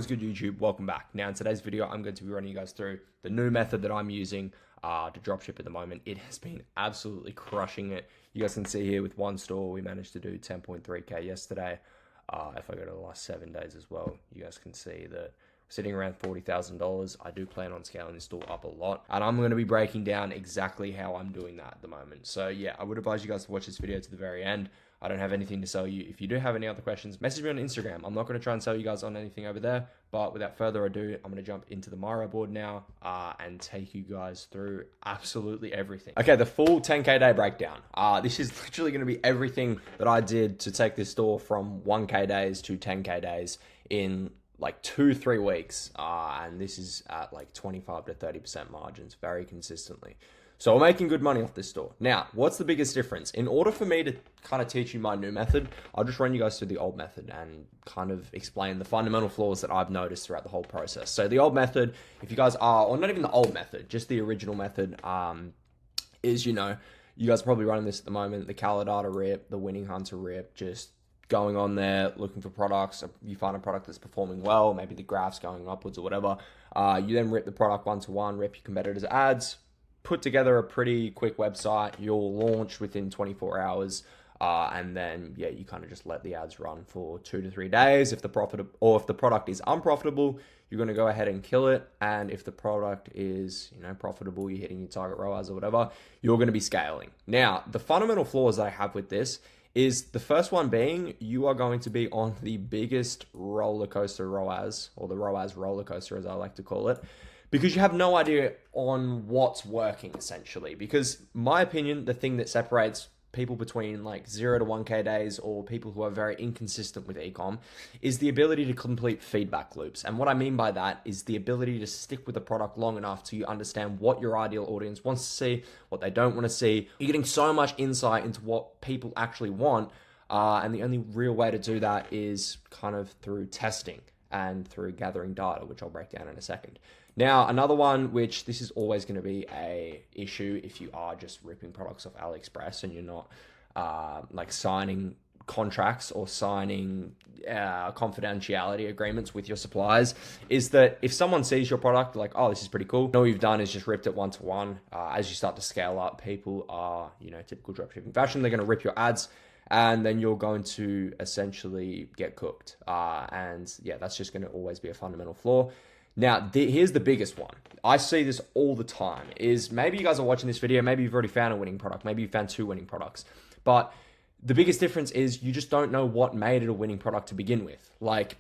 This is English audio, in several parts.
is good, YouTube? Welcome back. Now in today's video, I'm going to be running you guys through the new method that I'm using to dropship at the moment. It has been absolutely crushing it. You guys can see here with one store, we managed to do 10.3K yesterday. If I go to the last 7 days as well, you guys can see that we're sitting around $40,000. I do plan on scaling this store up a lot, and I'm going to be breaking down exactly how I'm doing that at the moment. So yeah, I would advise you guys to watch this video to the very end. I don't have anything to sell you. If you do have any other questions, message me on Instagram. I'm not going to try and sell you guys on anything over there, but without further ado, I'm going to jump into the Miro board now and take you guys through absolutely everything. Okay, the full 10K day breakdown. This is literally going to be everything that I did to take this store from 1K days to 10K days in like 2-3 weeks. And this is at like 25 to 30% margins very consistently. So we're making good money off this store. Now, what's the biggest difference? In order for me to kind of teach you my new method, I'll just run you guys through the old method and kind of explain the fundamental flaws that I've noticed throughout the whole process. So the old method, if you guys are, or not even the old method, just the original method, is, you know, you guys are probably running this at the moment, the Calidata rip, the Winning Hunter rip, just going on there, looking for products. You find a product that's performing well, maybe the graph's going upwards or whatever. You then rip the product one-to-one, rip your competitors' ads, put together a pretty quick website. You'll launch within 24 hours. And then, yeah, you kind of just let the ads run for 2 to 3 days. If the product is unprofitable, you're going to go ahead and kill it. And if the product is, you know, profitable, you're hitting your target ROAS or whatever, you're going to be scaling. Now, the fundamental flaws that I have with this is the first one being you are going to be on the biggest roller coaster ROAS, or the ROAS roller coaster as I like to call it, because you have no idea on what's working essentially. Because my opinion, the thing that separates people between like 0 to 1K days or people who are very inconsistent with ecom is the ability to complete feedback loops. And what I mean by that is the ability to stick with the product long enough to you understand what your ideal audience wants to see, what they don't want to see. You're getting so much insight into what people actually want. And the only real way to do that is kind of through testing and through gathering data, which I'll break down in a second. Now, another one, which this is always going to be a issue if you are just ripping products off AliExpress and you're not like signing contracts or signing confidentiality agreements with your suppliers, is that if someone sees your product like, oh, this is pretty cool, all you've done is just ripped it one-to-one. As you start to scale up, people are, you know, typical dropshipping fashion, they're going to rip your ads, and then you're going to essentially get cooked. And yeah, that's just going to always be a fundamental flaw. Now, here's the biggest one. I see this all the time, is maybe you guys are watching this video, maybe you've already found a winning product, maybe you found 2 winning products, but the biggest difference is you just don't know what made it a winning product to begin with. Like,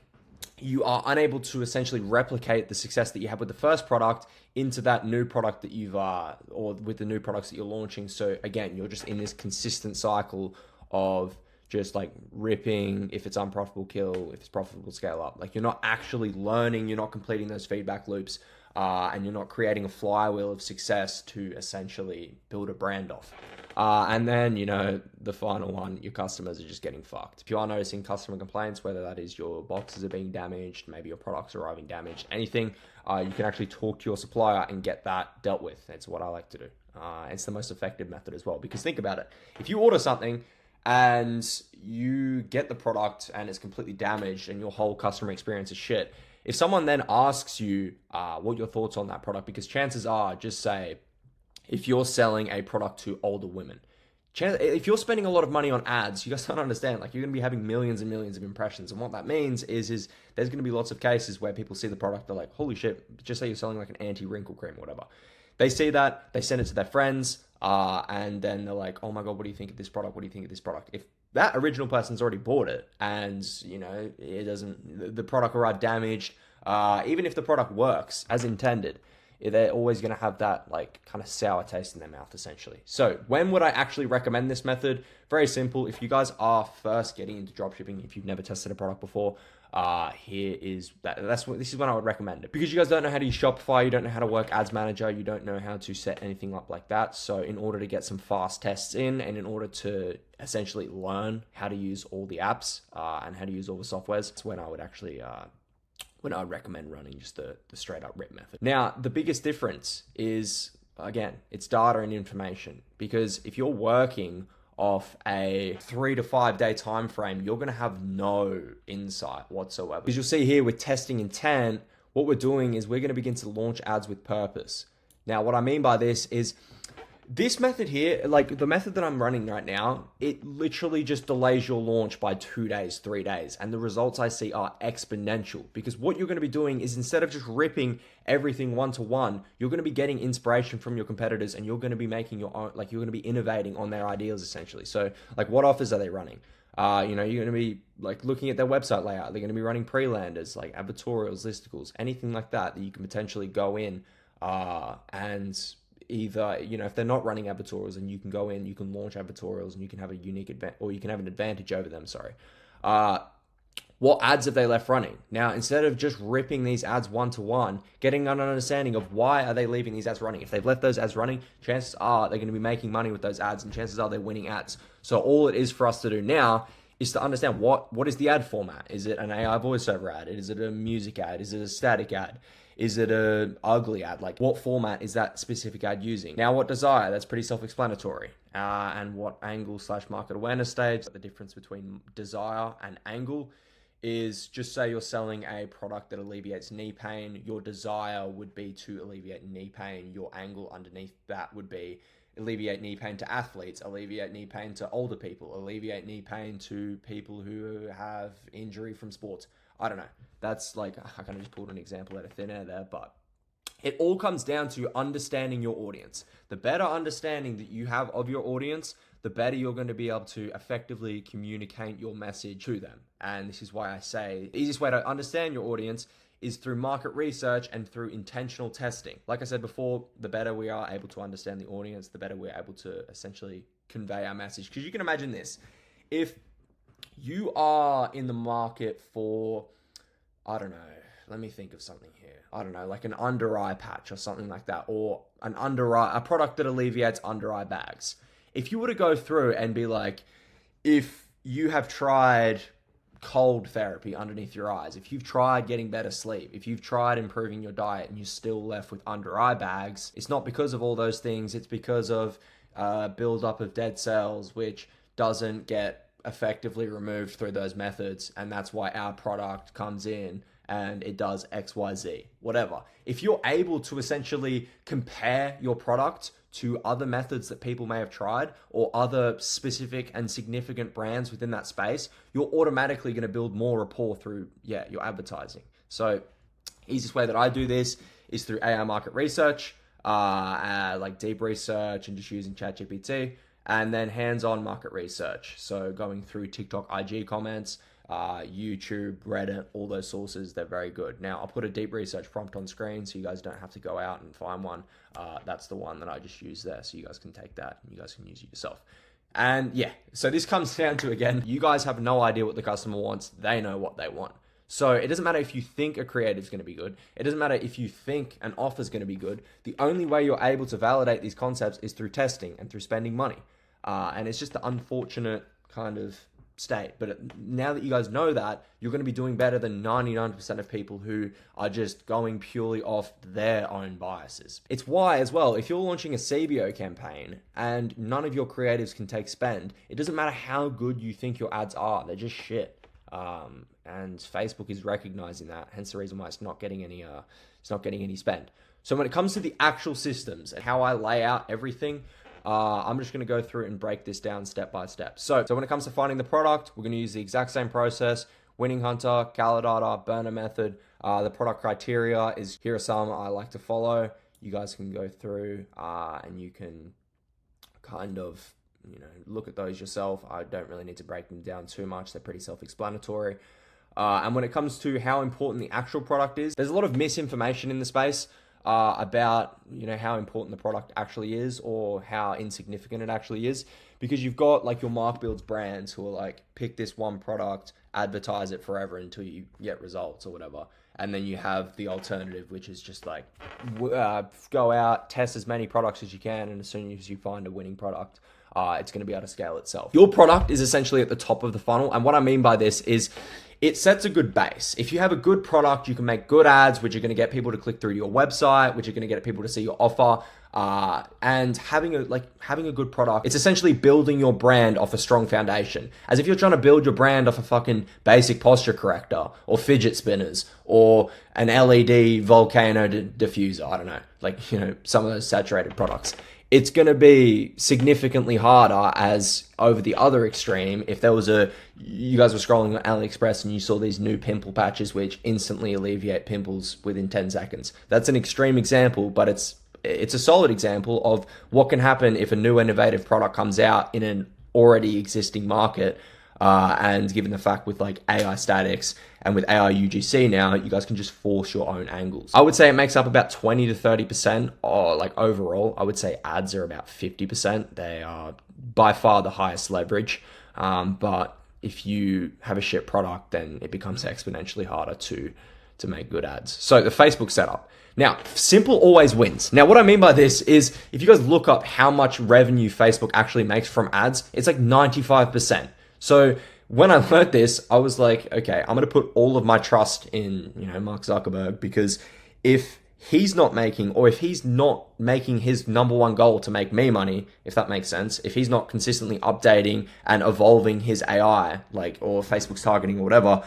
you are unable to essentially replicate the success that you had with the first product into that new product that you've, or with the new products that you're launching. So again, you're just in this consistent cycle of just like ripping. If it's unprofitable, kill. If it's profitable, scale up. Like, you're not actually learning, you're not completing those feedback loops, and you're not creating a flywheel of success to essentially build a brand off. And then, you know, the final one, your customers are just getting fucked. If you are noticing customer complaints, whether that is your boxes are being damaged, maybe your products are arriving damaged, anything, you can actually talk to your supplier and get that dealt with. It's what I like to do. It's the most effective method as well, because think about it. If you order something and you get the product and it's completely damaged and your whole customer experience is shit, if someone then asks you what your thoughts on that product, because chances are, just say, if you're selling a product to older women, if you're spending a lot of money on ads, you guys don't understand, like, you're going to be having millions and millions of impressions. And what that means is there's going to be lots of cases where people see the product, they're like, holy shit, just say you're selling like an anti-wrinkle cream or whatever. They see that, they send it to their friends, and then they're like, oh my God, what do you think of this product? What do you think of this product? If that original person's already bought it and, you know, the product arrived damaged, even if the product works as intended, they're always going to have that like kind of sour taste in their mouth essentially. So when would I actually recommend this method? Very simple. If you guys are first getting into dropshipping, if you've never tested a product before, this is when I would recommend it, because you guys don't know how to use Shopify, you don't know how to work Ads Manager, you don't know how to set anything up like that. So in order to get some fast tests in, and in order to essentially learn how to use all the apps and how to use all the softwares, that's when I would actually when I would recommend running just the straight up rip method. Now, the biggest difference is, again, it's data and information, because if you're working off a 3 to 5 day time frame, you're going to have no insight whatsoever. Because you'll see here with testing intent, what we're doing is we're going to begin to launch ads with purpose. Now, what I mean by this is this method here, like the method that I'm running right now, it literally just delays your launch by 2 days, 3 days. And the results I see are exponential, because what you're going to be doing is instead of just ripping everything one-to-one, you're going to be getting inspiration from your competitors, and you're going to be making your own, like you're going to be innovating on their ideas essentially. So like, what offers are they running? You're going to be like looking at their website layout. They're going to be running pre-landers, like advertorials, listicles, anything like that you can potentially go in and either, if they're not running advertorials, and you can go in, you can launch advertorials, and you can have a unique advantage, or you can have an advantage over them, what ads have they left running? Now, instead of just ripping these ads one-to-one, getting an understanding of why are they leaving these ads running. If they've left those ads running, chances are they're going to be making money with those ads, and chances are they're winning ads. So all it is for us to do now is to understand what is the ad format. Is it an AI voiceover ad? Is it a music ad? Is it a static ad? Is it a ugly ad? Like, what format is that specific ad using? Now, what desire? That's pretty self-explanatory. And what angle / market awareness stage? The difference between desire and angle is, just say you're selling a product that alleviates knee pain. Your desire would be to alleviate knee pain. Your angle underneath that would be alleviate knee pain to athletes, alleviate knee pain to older people, alleviate knee pain to people who have injury from sports. I don't know. That's like, I kind of just pulled an example out of thin air there, but it all comes down to understanding your audience. The better understanding that you have of your audience, the better you're going to be able to effectively communicate your message to them. And this is why I say the easiest way to understand your audience is through market research and through intentional testing. Like I said before, the better we are able to understand the audience, the better we're able to essentially convey our message. Because you can imagine this. If you are in the market for, I don't know, let me think of something here. I don't know, like an under eye patch or something like that, or a product that alleviates under eye bags. If you were to go through and be like, if you have tried cold therapy underneath your eyes, if you've tried getting better sleep, if you've tried improving your diet and you're still left with under eye bags, it's not because of all those things. It's because of buildup of dead cells, which doesn't get effectively removed through those methods. And that's why our product comes in and it does X, Y, Z, whatever. If you're able to essentially compare your product to other methods that people may have tried, or other specific and significant brands within that space, you're automatically going to build more rapport through, your advertising. So easiest way that I do this is through AI market research, like deep research and just using ChatGPT, and then hands-on market research. So going through TikTok, IG comments, YouTube, Reddit, all those sources, they're very good. Now, I'll put a deep research prompt on screen so you guys don't have to go out and find one. That's the one that I just used there, so you guys can take that and you guys can use it yourself. And so this comes down to, again, you guys have no idea what the customer wants. They know what they want. So it doesn't matter if you think a creative is going to be good. It doesn't matter if you think an offer is going to be good. The only way you're able to validate these concepts is through testing and through spending money. And it's just the unfortunate kind of state. But now that you guys know that, you're going to be doing better than 99% of people who are just going purely off their own biases. It's why, as well, if you're launching a CBO campaign and none of your creatives can take spend, it doesn't matter how good you think your ads are. They're just shit. And Facebook is recognizing that. Hence the reason why it's not getting any spend. So when it comes to the actual systems and how I lay out everything, I'm just going to go through and break this down step by step. So when it comes to finding the product, we're going to use the exact same process: winning hunter, Calidata, burner method. The product criteria is, here are some I like to follow. You guys can go through and you can kind of look at those yourself. I don't really need to break them down too much. They're pretty self-explanatory. And when it comes to how important the actual product is, there's a lot of misinformation in the space about how important the product actually is, or how insignificant it actually is, because you've got like your Mark Builds brands who are like, pick this one product, advertise it forever until you get results or whatever. And then you have the alternative, which is just like go out, test as many products as you can, and as soon as you find a winning product, it's going to be able to scale itself. Your product is essentially at the top of the funnel. And what I mean by this is, it sets a good base. If you have a good product, you can make good ads, which are going to get people to click through to your website, which are going to get people to see your offer. And having a good product, it's essentially building your brand off a strong foundation. As if you're trying to build your brand off a fucking basic posture corrector or fidget spinners or an LED volcano diffuser. I don't know, like, you know, some of those saturated products. It's going to be significantly harder as over the other extreme. If there was you guys were scrolling on AliExpress and you saw these new pimple patches which instantly alleviate pimples within 10 seconds. That's an extreme example, but it's a solid example of what can happen if a new innovative product comes out in an already existing market. And given the fact with like AI statics and with AI UGC now, you guys can just force your own angles. I would say it makes up about 20 to 30%, or like overall. I would say ads are about 50%. They are by far the highest leverage. But if you have a shit product, then it becomes exponentially harder to make good ads. So the Facebook setup. Now, simple always wins. Now, what I mean by this is if you guys look up how much revenue Facebook actually makes from ads, it's like 95%. So when I learned this, I was like, okay, I'm going to put all of my trust in, you know, Mark Zuckerberg, because if he's not making, or if he's not making his number one goal to make me money, if that makes sense, if he's not consistently updating and evolving his AI, like, or Facebook's targeting or whatever,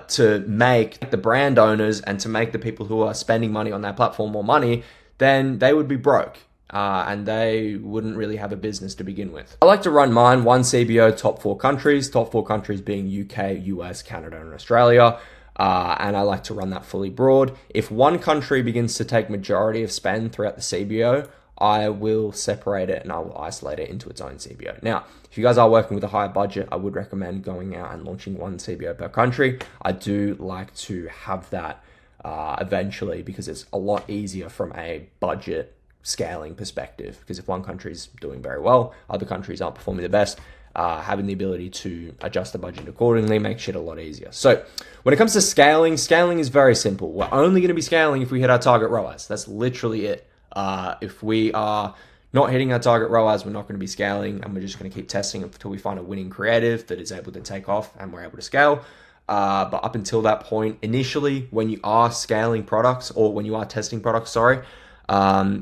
to make the brand owners and to make the people who are spending money on that platform more money, then they would be broke. And they wouldn't really have a business to begin with. I like to run mine, one CBO, top 4 countries being UK, US, Canada, and Australia. And I like to run that fully broad. If one country begins to take majority of spend throughout the CBO, I will separate it and I will isolate it into its own CBO. Now, if you guys are working with a higher budget, I would recommend going out and launching one CBO per country. I do like to have that eventually, because it's a lot easier from a budget scaling perspective, because if one country's doing very well, other countries aren't performing the best, having the ability to adjust the budget accordingly makes shit a lot easier. So when it comes to scaling is very simple. We're only going to be scaling if we hit our target ROAS. That's literally it. If we are not hitting our target ROAS, we're not going to be scaling, and we're just going to keep testing until we find a winning creative that is able to take off and we're able to scale. But up until that point, initially, when you are scaling products, or when you are testing products,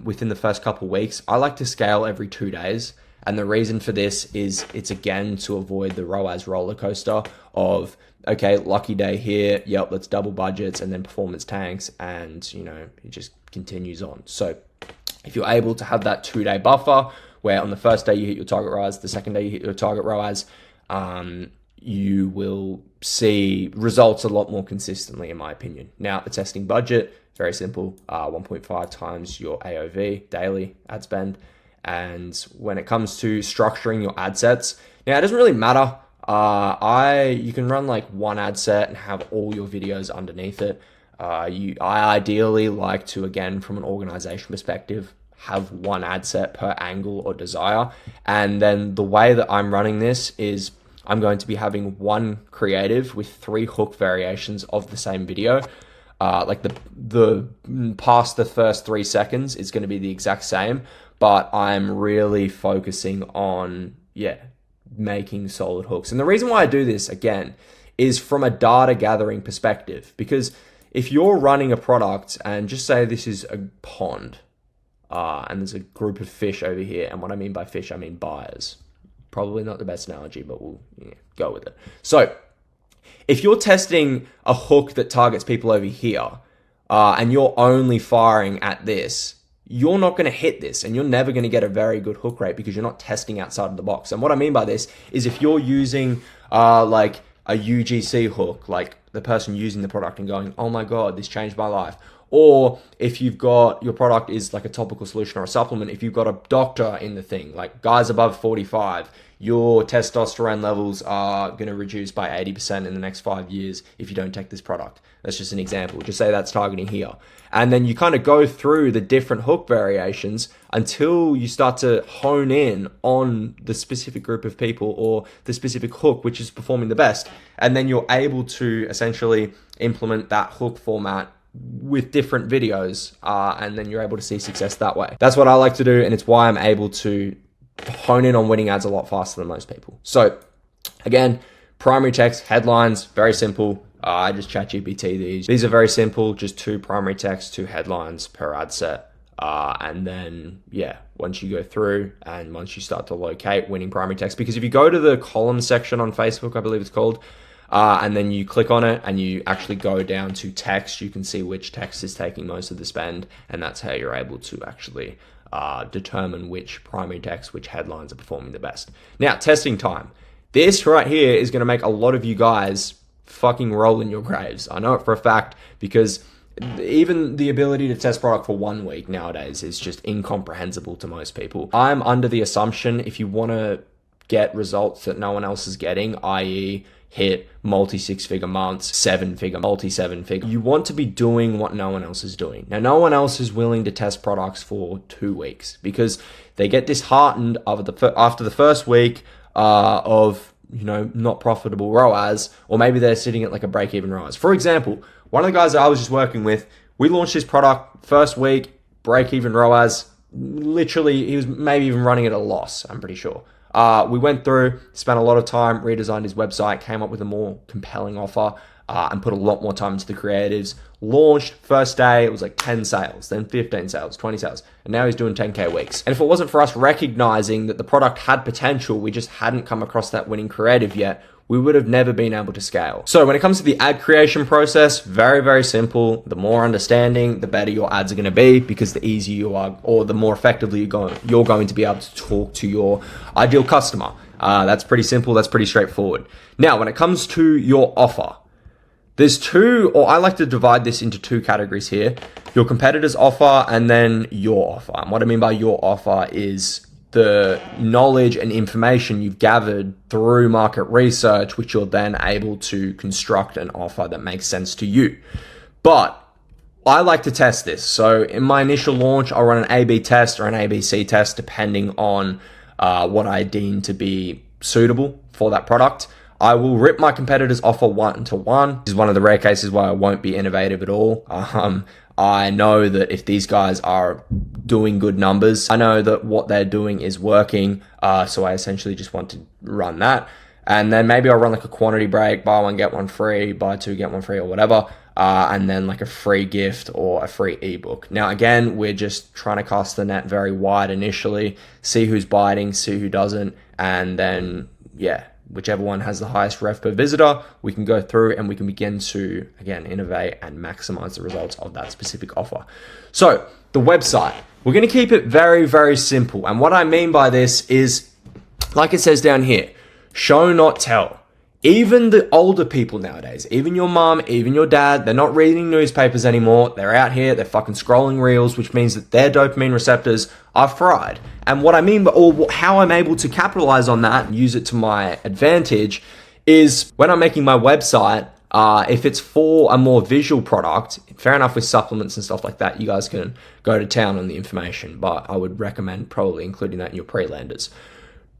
within the first couple weeks, I like to scale every 2 days. And the reason for this is it's again to avoid the ROAS roller coaster of, okay, lucky day here, yep, let's double budgets, and then performance tanks, and, you know, it just continues on. So if you're able to have that 2 day buffer where on the first day you hit your target ROAS, the second day you hit your target ROAS, you will see results a lot more consistently, in my opinion. Now, the testing budget, very simple, 1.5 times your AOV, daily ad spend. And when it comes to structuring your ad sets, now it doesn't really matter. You can run like one ad set and have all your videos underneath it. I ideally like to, again, from an organization perspective, have one ad set per angle or desire. And then the way that I'm running this is I'm going to be having one creative with 3 hook variations of the same video. Like the past the first 3 seconds is going to be the exact same, but I'm really focusing on, making solid hooks. And the reason why I do this, again, is from a data gathering perspective, because if you're running a product and just say this is a pond, and there's a group of fish over here, and what I mean by fish, I mean buyers. Probably not the best analogy, but we'll go with it. So if you're testing a hook that targets people over here, and you're only firing at this, you're not going to hit this, and you're never going to get a very good hook rate because you're not testing outside of the box. And what I mean by this is if you're using like a UGC hook, like the person using the product and going, oh my God, this changed my life. Or if you've got, your product is like a topical solution or a supplement, if you've got a doctor in the thing, like guys above 45, your testosterone levels are going to reduce by 80% in the next 5 years if you don't take this product. That's just an example. Just say that's targeting here. And then you kind of go through the different hook variations until you start to hone in on the specific group of people or the specific hook which is performing the best. And then you're able to essentially implement that hook format with different videos, and then you're able to see success that way. That's what I like to do, and it's why I'm able to hone in on winning ads a lot faster than most people. So again, primary text, headlines, very simple. I just chat GPT these. These are very simple, just 2 primary text, 2 headlines per ad set. And then, yeah, once you go through and once you start to locate winning primary text, because if you go to the column section on Facebook, I believe it's called, and then you click on it and you actually go down to text, you can see which text is taking most of the spend. And that's how you're able to actually determine which primary text, which headlines are performing the best. Now, testing time. This right here is going to make a lot of you guys fucking roll in your graves. I know it for a fact, because even the ability to test product for 1 week nowadays is just incomprehensible to most people. I'm under the assumption if you want to get results that no one else is getting, i.e. hit multi-6-figure months, 7-figure, multi-7-figure, you want to be doing what no one else is doing. Now, no one else is willing to test products for 2 weeks because they get disheartened after the first week of, you know, not profitable ROAS, or maybe they're sitting at like a break-even ROAS. For example, one of the guys that I was just working with, we launched his product first week, break-even ROAS. Literally, he was maybe even running at a loss, I'm pretty sure. We went through, spent a lot of time, redesigned his website, came up with a more compelling offer, and put a lot more time into the creatives. Launched, first day, it was like 10 sales, then 15 sales, 20 sales, and now he's doing 10K weeks. And if it wasn't for us recognizing that the product had potential, we just hadn't come across that winning creative yet, we would have never been able to scale. So when it comes to the ad creation process, very, very simple. The more understanding, the better your ads are going to be, because the easier you are, or the more effectively you're going to be able to talk to your ideal customer. That's pretty simple. That's pretty straightforward. Now, when it comes to your offer, there's two, or I like to divide this into 2 categories here: your competitor's offer and then your offer. And what I mean by your offer is the knowledge and information you've gathered through market research, which you're then able to construct an offer that makes sense to you. But I like to test this. So in my initial launch, I'll run an A/B test or an ABC test, depending on what I deem to be suitable for that product. I will rip my competitor's offer 1-to-1. This is one of the rare cases where I won't be innovative at all. I know that if these guys are doing good numbers, I know that what they're doing is working. So I essentially just want to run that. And then maybe I'll run like a quantity break, buy one, get one free, buy two, get one free, or whatever. And then like a free gift or a free ebook. Now, again, we're just trying to cast the net very wide initially, see who's biting, see who doesn't. And then, yeah, whichever one has the highest rev per visitor, we can go through and we can begin to, again, innovate and maximize the results of that specific offer. So the website, we're going to keep it very, very simple. And what I mean by this is, like it says down here, show, not tell. Even the older people nowadays, even your mom, even your dad, they're not reading newspapers anymore. They're out here, they're fucking scrolling reels, which means that their dopamine receptors are fried. And what I mean, or how I'm able to capitalize on that and use it to my advantage is when I'm making my website, if it's for a more visual product, fair enough with supplements and stuff like that, you guys can go to town on the information, but I would recommend probably including that in your pre-landers.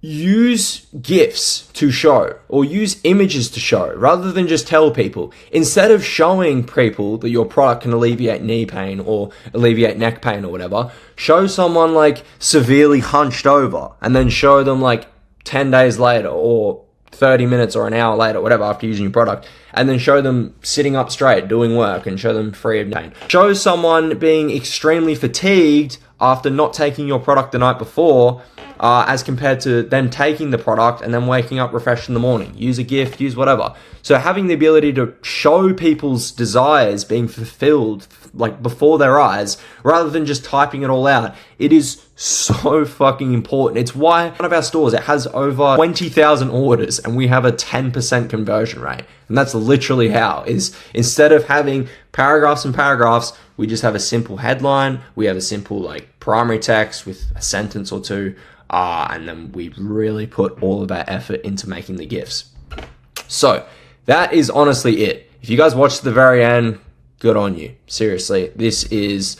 Use GIFs to show, or use images to show, rather than just tell people. Instead of showing people that your product can alleviate knee pain or alleviate neck pain or whatever, show someone like severely hunched over and then show them like 10 days later or 30 minutes or an hour later, whatever, after using your product, and then show them sitting up straight, doing work, and show them free of pain. Show someone being extremely fatigued after not taking your product the night before, as compared to them taking the product and then waking up refreshed in the morning. Use a gift, use whatever. So having the ability to show people's desires being fulfilled like before their eyes, rather than just typing it all out, it is so fucking important. It's why one of our stores, it has over 20,000 orders and we have a 10% conversion rate. And that's literally how, is instead of having paragraphs and paragraphs, we just have a simple headline. We have a simple like primary text with a sentence or two. And then we really put all of our effort into making the GIFs. So that is honestly it. If you guys watched to the very end, good on you. Seriously, this is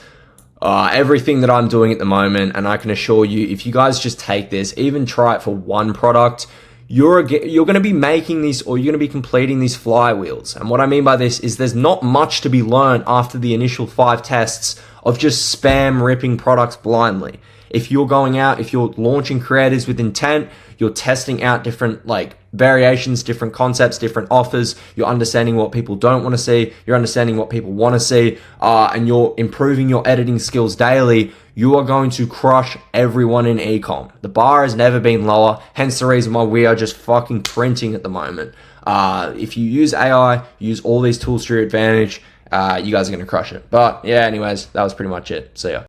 everything that I'm doing at the moment. And I can assure you, if you guys just take this, even try it for one product, you're going to be making these, or you're going to be completing these flywheels. And what I mean by this is there's not much to be learned after the initial 5 tests of just spam ripping products blindly. If you're going out, if you're launching creators with intent, you're testing out different like variations, different concepts, different offers, you're understanding what people don't want to see, you're understanding what people want to see, and you're improving your editing skills daily, you are going to crush everyone in ecom. The bar has never been lower, hence the reason why we are just fucking printing at the moment. If you use AI, use all these tools to your advantage, you guys are going to crush it. But yeah, anyways, that was pretty much it. See ya.